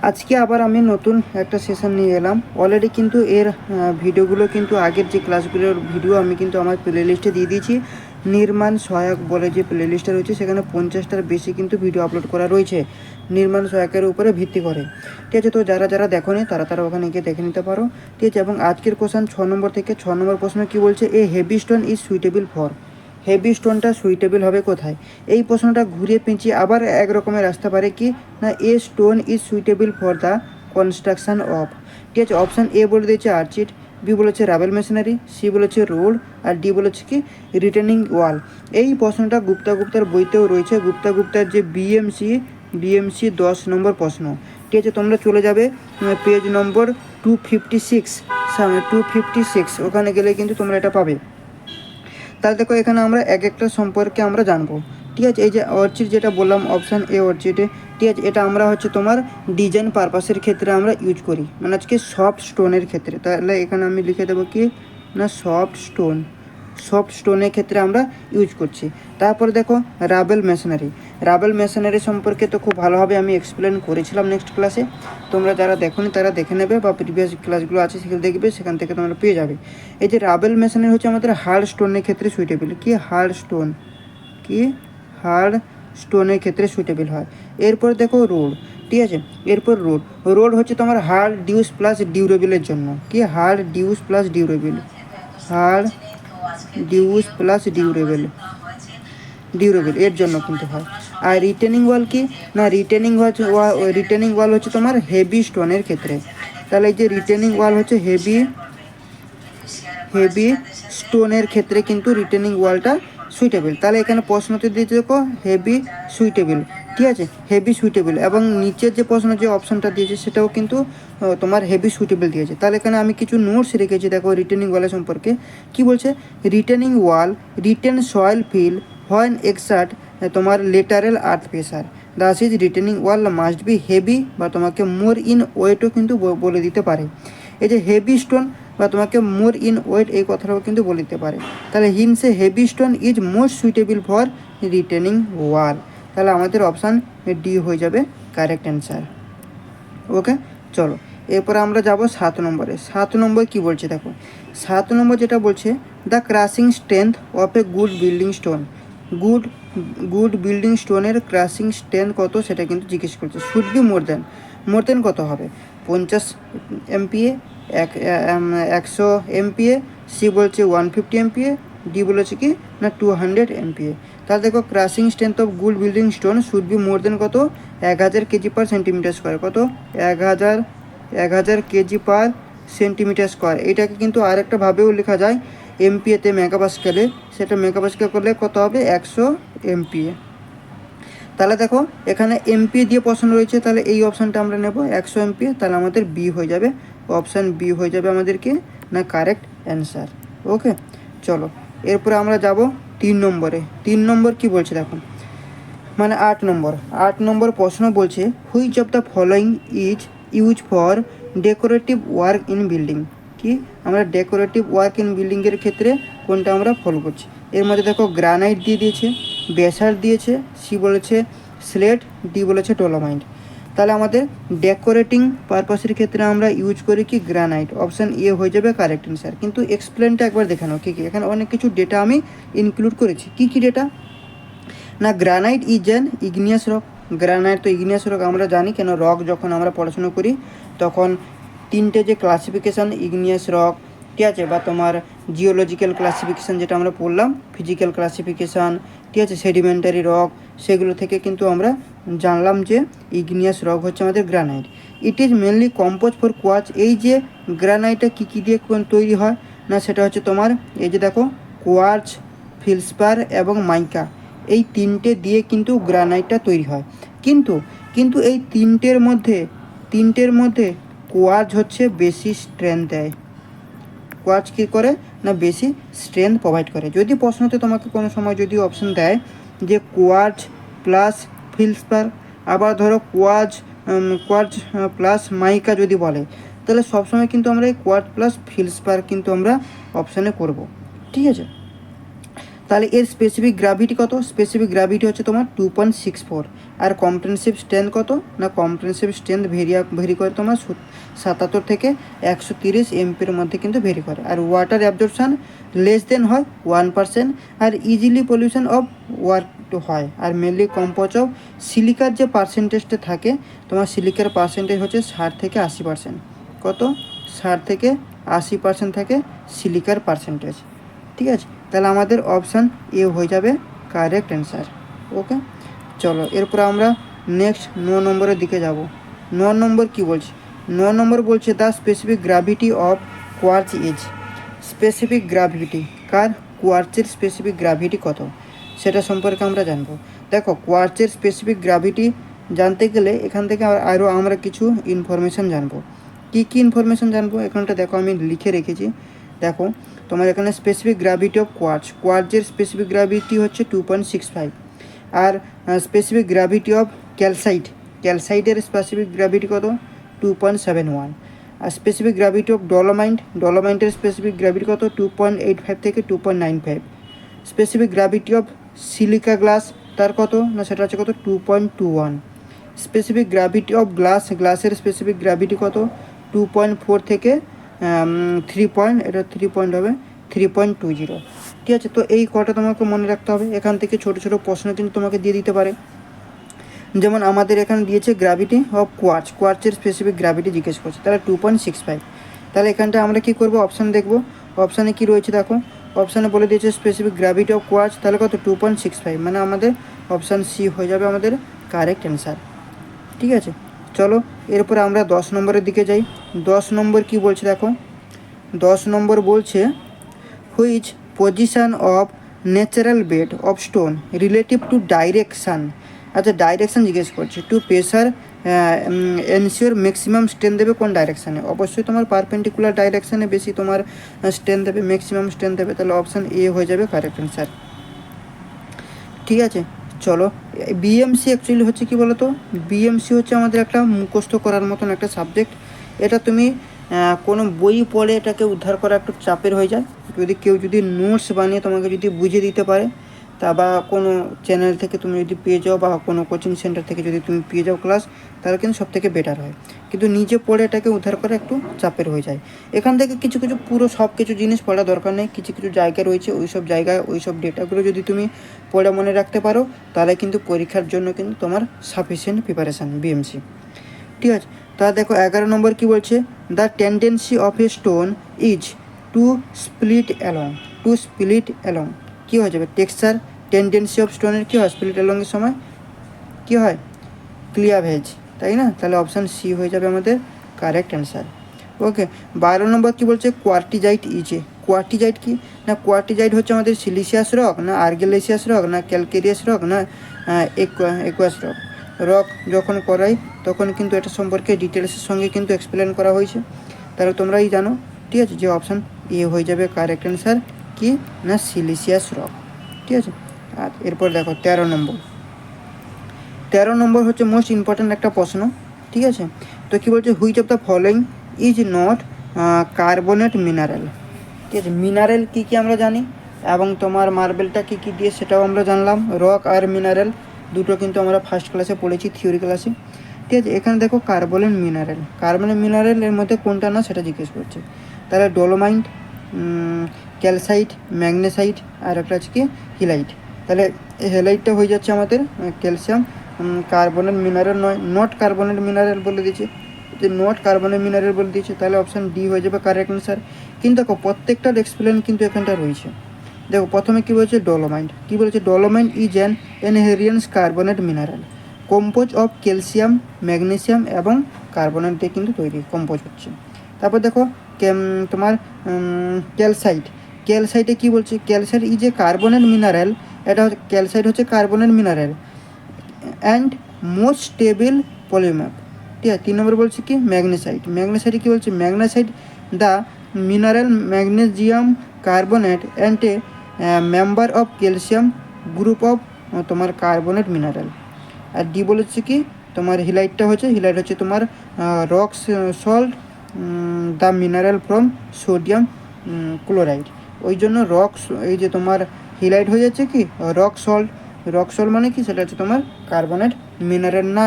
আজকে আবার আমি নতুন একটা সেশন নিয়ে এলাম। অলরেডি কিন্তু এর ভিডিওগুলো কিন্তু আগের যে ক্লাসগুলোর ভিডিও আমি কিন্তু আমার প্লে লিস্টে দিয়ে দিয়েছি। নির্মাণ সহায়ক বলে যে প্লে লিস্টটা রয়েছে সেখানে 50টার বেশি কিন্তু ভিডিও আপলোড করা রয়েছে নির্মাণ সহায়কের উপরে ভিত্তি করে। ঠিক আছে, তো যারা যারা দেখোনি তারা ওখানে গিয়ে দেখে নিতে পারো। ঠিক আছে, এবং আজকের কোশ্চেন 6 নম্বর থেকে 6 নম্বর প্রশ্ন কী বলছে, a heavy stone is suitable for. Heavy স্টোনটা সুইটেবল হবে কোথায়? এই প্রশ্নটা ঘুরিয়ে পেঁচিয়ে আবার এক রকমের আসতে পারে কি না, এ stone is suitable for the construction of. ঠিক আছে, অপশান এ বলে দিয়েছে আর্চিড, বি বলেছে রাবেল মেশিনারি, সি বলেছে রোড, আর ডি বলেছে কি রিটেনিং ওয়াল। এই প্রশ্নটা গুপ্তার বইতেও রয়েছে, গুপ্তার যে বিএমসি 10 নম্বর প্রশ্ন। ঠিক আছে, তোমরা চলে যাবে পেজ নম্বর 256, ওখানে গেলে কিন্তু তোমরা এটা পাবে। তাহলে দেখো এখানে আমরা এক একটা সম্পর্কে আমরা জানবো। ঠিক আছে, এই যে অর্চিড যেটা বললাম অপশান এ অর্চিডে, ঠিক আছে, এটা আমরা হচ্ছে তোমার ডিজাইন পারপাসের ক্ষেত্রে আমরা ইউজ করি, মানে আজকে সফট স্টোনের ক্ষেত্রে। তাহলে এখানে আমি লিখে দেবো কি না সফট স্টোনের ক্ষেত্রে আমরা ইউজ করছি। তারপরে দেখো রাবেল মেশিনারি সম্পর্কে তো খুব ভালোভাবে আমি এক্সপ্লেন করেছিলাম নেক্সট ক্লাসে। তোমরা যারা দেখোনি তারা দেখে নেবে, বা প্রিভিয়াস ক্লাসগুলো আছে সেগুলো দেখবে, সেখান থেকে তোমরা পেয়ে যাবে। এই যে রাবেল মেশিনারি হচ্ছে আমাদের হার্ড স্টোনের ক্ষেত্রে সুইটেবল। হার্ড স্টোনের ক্ষেত্রে সুইটেবল হয়। এরপর দেখো রোড। ঠিক আছে, এরপর রোড হচ্ছে তোমার হার্ড ডিউস প্লাস ডিউরেবলের জন্য। হার্ড ডিউস প্লাস ডিউরেবল এর জন্য কিন্তু হয়। আর রিটেনিং ওয়াল কি না, রিটেনিং ওয়াল হচ্ছে তোমার হেভি স্টোনের ক্ষেত্রে। তাহলে এই যে রিটেনিং ওয়াল হচ্ছে হেভি স্টোনের ক্ষেত্রে কিন্তু রিটেনিং ওয়ালটা সুইটেবল। তাহলে এখানে প্রশ্নতে দিয়েছে দেখো হেভি সুইটেবল। ঠিক আছে, হেভি সুইটেবল, এবং নিচের যে প্রশ্ন যে অপশানটা দিয়েছে সেটাও কিন্তু তোমার হেভি সুইটেবল দিয়েছে। তাহলে এখানে আমি কিছু নোটস রেখেছি দেখো রিটেনিং ওয়ালের সম্পর্কে। কি বলছে, retaining wall retain soil fill when exert তোমার lateral earth pressure. Thus is retaining wall must be heavy, বা তোমাকে মোর ইন ওয়েটও কিন্তু বলে দিতে পারে। এই যে হেভি স্টোন বা তোমাকে মোর ইন ওয়েট এই কথাটাও কিন্তু বলে দিতে পারে। তাহলে hence a heavy stone is most suitable for retaining wall. তাহলে আমাদের অপশান ডি হয়ে যাবে কারেক্ট অ্যান্সার। ওকে, চলো এরপরে আমরা যাব 7 নম্বরে। 7 নম্বর কী বলছে দেখো, 7 নম্বর যেটা বলছে, the crushing strength of a good building stone. Good building স্টোনের ক্রাশিং স্ট্রেংথ কত সেটা কিন্তু জিজ্ঞেস করছে। শুড বি মোর দেন কত হবে, 50 MPa, 100 MPa, সি বলছে 150 MPa, ডি বলেছে কি না 200 MPa। তাহলে দেখো crushing strength of good building stone should be more than কত, 1000 কেজি পার সেন্টিমিটার স্কোয়ার। কত, 1000 কেজি পার সেন্টিমিটার স্কোয়ার। এটাকে কিন্তু আরেকটা ভাবেও লেখা যায় এমপিএতে, মেগাপাস্কেলে। সেটা মেগাপাস্কেল করলে কত হবে, 100 MPa। তাহলে দেখো এখানে এমপিএ দিয়ে প্রশ্ন রয়েছে, তাহলে এই অপশানটা আমরা নেব 100 MPa। তাহলে আমাদের বি হয়ে যাবে, অপশান বি হয়ে যাবে আমাদেরকে না কারেক্ট অ্যান্সার। ওকে, চলো এরপরে আমরা যাব 3 নম্বরে। 3 নম্বর কি বলছে দেখো, মানে 8 নম্বর প্রশ্ন বলছে, which of the following is use for decorative work in building. কি আমরা ডেকোরেটিভ ওয়ার্ক ইন বিল্ডিংয়ের ক্ষেত্রে কোনটা আমরা ফলো করছি? এর মধ্যে দেখো গ্রানাইট দিয়ে দিয়েছে, বেসাল্ট দিয়েছে, সি বলেছে স্লেট, ডি বলেছে ডলোমাইট। তাহলে আমাদের ডেকোরেটিং পারপাসের ক্ষেত্রে আমরা ইউজ করি কি গ্রানাইট। অপশান এ হয়ে যাবে কারেক্ট অ্যান্সার। কিন্তু এক্সপ্লেনটা একবার দেখে নাও কী কী, এখানে অনেক কিছু ডেটা আমি ইনক্লুড করেছি। কী ডেটা না, granite is an igneous rock. Granite তো ইগনিয়াস রক আমরা জানি, কেন রক যখন আমরা পড়াশুনো করি তখন 3টে যে ক্লাসিফিকেশান, ইগনিয়াস রক, ঠিক আছে, বা তোমার জিওলজিক্যাল ক্লাসিফিকেশান যেটা আমরা পড়লাম, ফিজিক্যাল ক্লাসিফিকেশান, ঠিক আছে, সেডিমেন্টারি রক, সেগুলো থেকে কিন্তু আমরা জানলাম যে ইগনিয়াস রক হচ্ছে আমাদের granite. It is mainly compose for quartz. এই যে গ্রানাইটটা কী দিয়ে তৈরি হয় না, সেটা হচ্ছে তোমার এই যে দেখো কোয়ার্টজ, ফিলস্পার এবং মাইকা, এই 3টে দিয়ে কিন্তু গ্রানাইটটা তৈরি হয়। কিন্তু এই তিনটের মধ্যে কোয়ার্টজ হচ্ছে বেশি স্ট্রেংথ দেয়। কোয়ার্টজ কী করে না বেশি স্ট্রেংথ প্রোভাইড করে। যদি প্রশ্নতে তোমাকে কোনো সময় যদি অপশান দেয় যে কোয়ার্টজ প্লাস ফিলস্পার, আবার ধরো কোয়ার্টজ প্লাস মাইকা যদি বলে, তাহলে সবসময় কিন্তু আমরা এই কোয়ার্টজ প্লাস ফিলস্পার কিন্তু আমরা অপশানে করব। ঠিক আছে, তাহলে এর স্পেসিফিক গ্র্যাভিটি কত? স্পেসিফিক গ্র্যাভিটি হচ্ছে তোমার 2.64। আর কম্প্রেহেনসিভ স্ট্রেংথ কত? না কম্প্রেহেনসিভ স্ট্রেংথ ভেরি করে তোমার 77 থেকে 130 এমপির মধ্যে কিন্তু ভেরি করে। আর ওয়াটার অ্যাবজর্পশান লেস দেন হয় 1%। আর ইজিলি পলিউশন অফ ওয়ার্ক হয়। আর মেনলি কম্পোজ অফ সিলিকার যে পার্সেন্টেজটা থাকে, তোমার সিলিকার পার্সেন্টেজ হচ্ছে 60 থেকে 80%। কত? 60 থেকে 80% থাকে সিলিকার পার্সেন্টেজ। ঠিক আছে, তাহলে আমাদের অপশান এ হয়ে যাবে কারেক্ট অ্যান্সার। ওকে, চলো এরপর আমরা নেক্সট 9 নম্বরের দিকে যাব। 9 নম্বর কী বলছে? 9 নম্বর বলছে the specific gravity of quartz is. Specific gravity কার? কোয়ার্চের স্পেসিফিক গ্র্যাভিটি কত সেটা সম্পর্কে আমরা জানবো। দেখো, কোয়ার্চের স্পেসিফিক গ্র্যাভিটি জানতে গেলে এখান থেকে আরও আমরা কিছু ইনফরমেশান জানবো। কী কী ইনফরমেশান জানবো এখানটা দেখো আমি লিখে রেখেছি। দেখো, তোমার এখানে স্পেসিফিক গ্র্যাভিটি অফ কোয়ার্চের স্পেসিফিক গ্র্যাভিটি হচ্ছে 2.65। আর স্পেসিফিক গ্র্যাভিটি অফ ক্যালসাইটের স্পেসিফিক গ্র্যাভিটি কত? 2.71। আর স্পেসিফিক গ্র্যাভিটি অফ ডলোমাইটের স্পেসিফিক গ্র্যাভিটি কত? 2.85 থেকে 2.95। Specific gravity of silica glass তার কত? না সেটা হচ্ছে কত? 2.21। স্পেসিফিক গ্র্যাভিটি অফ গ্লাসের স্পেসিফিক গ্র্যাভিটি কত? 2.4 থেকে 3.20। ঠিক আছে, তো এই কটা তোমাকে মনে রাখতে হবে। এখান থেকে ছোটো ছোটো প্রশ্ন কিন্তু তোমাকে দিয়ে দিতে পারে। যেমন আমাদের এখানে দিয়েছে গ্র্যাভিটি অফ কোয়ার্চের স্পেসিফিক গ্র্যাভিটি জিজ্ঞেস করছে, তাহলে 2.65। তাহলে এখানটা আমরা কী করবো? অপশান দেখবো। অপশানে কী রয়েছে দেখো, অপশানে বলে দিয়েছে স্পেসিফিক গ্র্যাভিটি অফ কোয়ার্চ, তাহলে কত? 2.65, মানে আমাদের অপশান সি হয়ে যাবে আমাদের কারেক্ট অ্যান্সার। ঠিক আছে, চলো এরপরে আমরা 10 নম্বরের দিকে যাই। 10 নম্বর কী বলছে দেখো, 10 নম্বর বলছে which position of natural bed of stone relative to direction. আচ্ছা, ডাইরেকশান জিজ্ঞেস করছে। To pressure ensure maximum strain দেবে কোন ডাইরেকশানে? অবশ্যই তোমার পারপেন্ডিকুলার ডাইরেকশানে বেশি তোমার স্ট্রেন দেবে, ম্যাক্সিমাম স্ট্রেন দেবে। তাহলে অপশান এ হয়ে যাবে কারেক্ট অ্যান্সার। ঠিক আছে, চলো বিএমসি অ্যাকচুয়ালি হচ্ছে কি বলো তো? বিএমসি হচ্ছে আমাদের একটা মুখস্থ করার মতন একটা সাবজেক্ট। এটা তুমি কোনো বই পড়ে এটাকে উদ্ধার করা একটু চাপের হয়ে যায়। কেউ যদি নোটস বানিয়ে তোমাকে যদি বুঝিয়ে দিতে পারে, তা বা কোনো চ্যানেল থেকে তুমি যদি পেয়ে যাও বা কোনো কোচিং সেন্টার থেকে যদি তুমি পেয়ে যাও ক্লাস, তাহলে কিন্তু সবথেকে বেটার হয়। কিন্তু নিজে পড়ে এটাকে উদ্ধার করা একটু চাপের হয়ে যায়। এখান থেকে কিছু কিছু পুরো সব কিছু জিনিস পড়া দরকার নেই। কিছু কিছু জায়গা রয়েছে, ওই সব জায়গায় ওই সব ডেটাগুলো যদি তুমি পড়ে মনে রাখতে পারো, তাহলে কিন্তু পরীক্ষার জন্য কিন্তু তোমার সাফিসিয়েন্ট প্রিপারেশান বিএমসি। ঠিক আছে, তা দেখো 11 নম্বর কী বলছে? The tendency of a stone is to split along. কী হয়ে যাবে? টেক্সচার টেন্ডেন্সি অফ স্টোনের কী হয়? স্প্লিট অ্যালংয়ের সময় কী হয়? ক্লিয়াভেজ, তাই না? তাহলে অপশান সি হয়ে যাবে আমাদের কারেক্ট অ্যান্সার। ওকে, 12 নম্বর কী বলছে? কোয়ার্টিজাইট কি? না কোয়ার্টিজাইট হচ্ছে আমাদের সিলিশিয়াস রক, না আর্গিলেসিয়াস রক, না ক্যালকেরিয়াস রক, না একুয়াস রক যখন করাই তখন কিন্তু এটা সম্পর্কে ডিটেলসের সঙ্গে কিন্তু এক্সপ্লেন করা হয়েছে। তাহলে তোমরাই জানো। ঠিক আছে, যে অপশান এ হয়ে যাবে কারেক্ট অ্যান্সার। কি? না সিলিশিয়াস রক। ঠিক আছে, আর এরপর দেখো 13 নম্বর হচ্ছে মোস্ট ইম্পর্ট্যান্ট একটা প্রশ্ন। ঠিক আছে, তো কী বলছে? Which of the following is not carbonate mineral. ঠিক আছে, মিনারেল কী কী আমরা জানি, এবং তোমার মার্বেলটা কী কী দিয়ে সেটাও আমরা জানলাম। রক আর মিনারেল দুটো কিন্তু আমরা ফার্স্ট ক্লাসে পড়েছি, থিওরি ক্লাসে। ঠিক আছে, এখানে দেখো কার্বনেট মিনারেলের মধ্যে কোনটা না সেটা জিজ্ঞেস করছে। তাহলে ডলোমাইট, ক্যালসাইট, ম্যাগনেসাইট, আর একটা আছে কি হিলাইট। তাহলে হেলাইটটা হয়ে যাচ্ছে আমাদের ক্যালসিয়াম। কার্বনেট মিনারেল নয়, নট কার্বনেট মিনারেল বলে দিয়েছে, যে নট কার্বনেট মিনারেল বলে দিয়েছে, তাহলে অপশান ডি হয়ে যাবে কারেক্ট অ্যান্সার। কিন্তু দেখো প্রত্যেকটার এক্সপ্লেন কিন্তু এখানটা রয়েছে। দেখো প্রথমে কী বলেছে? ডলোমাইট। কী বলেছে? Dolomite is an inherence carbonate mineral compose of calcium, magnesium এবং কার্বনেট দিয়ে কিন্তু তৈরি কম্পোজ হচ্ছে। তারপর দেখো তোমার ক্যালসাইটে কী বলছে? Calcite is a carbonate mineral. এটা ক্যালসাইট হচ্ছে carbonate mineral and most stable polymer. ঠিক আছে, 3 নম্বর বলছে কি? ম্যাগনেসাইটে কী বলছে? Magnesite the mineral magnesium carbonate and a member of calcium group of তোমার কার্বনেট মিনারেল। আর ডি বলেছে কি? তোমার হিলাইট হচ্ছে তোমার rock salt the mineral from sodium chloride. ওই জন্য এই যে তোমার হিলাইট হয়ে যাচ্ছে কি রক সল্ট। রক সল্ট মানে কি, সেটা হচ্ছে তোমার কার্বনেট মিনারেল না,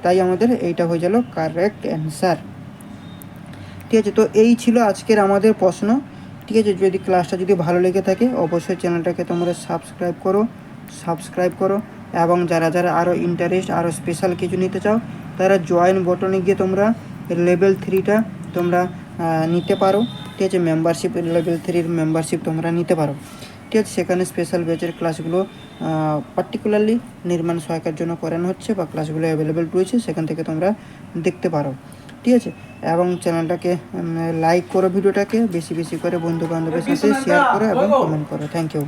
তাই আমাদের এইটা হয়ে গেল কারেক্ট অ্যান্সার। ঠিক আছে, তো এই ছিল আজকের আমাদের প্রশ্ন। ঠিক আছে, যদি ক্লাসটা যদি ভালো লেগে থাকে অবশ্যই চ্যানেলটাকে তোমরা সাবস্ক্রাইব করো এবং যারা যারা আরও ইন্টারেস্ট আরও স্পেশাল কিছু নিতে চাও তারা জয়েন বটনে গিয়ে তোমরা লেভেল 3টা তোমরা নিতে পারো। ঠিক আছে, মেম্বারশিপ লেভেল 3-র মেম্বারশিপ তোমরা নিতে পারো। ঠিক আছে, সেখানে স্পেশাল ব্যাচের ক্লাসগুলো পার্টিকুলারলি নির্মাণ সহায়কার জন্য করানো হচ্ছে বা ক্লাসগুলো অ্যাভেলেবেল রয়েছে, সেখান থেকে তোমরা দেখতে পারো। ঠিক আছে, এবং চ্যানেলটাকে লাইক করো, ভিডিওটাকে বেশি বেশি করে বন্ধু বান্ধবের সাথে শেয়ার করো এবং কমেন্ট করো। Thank you.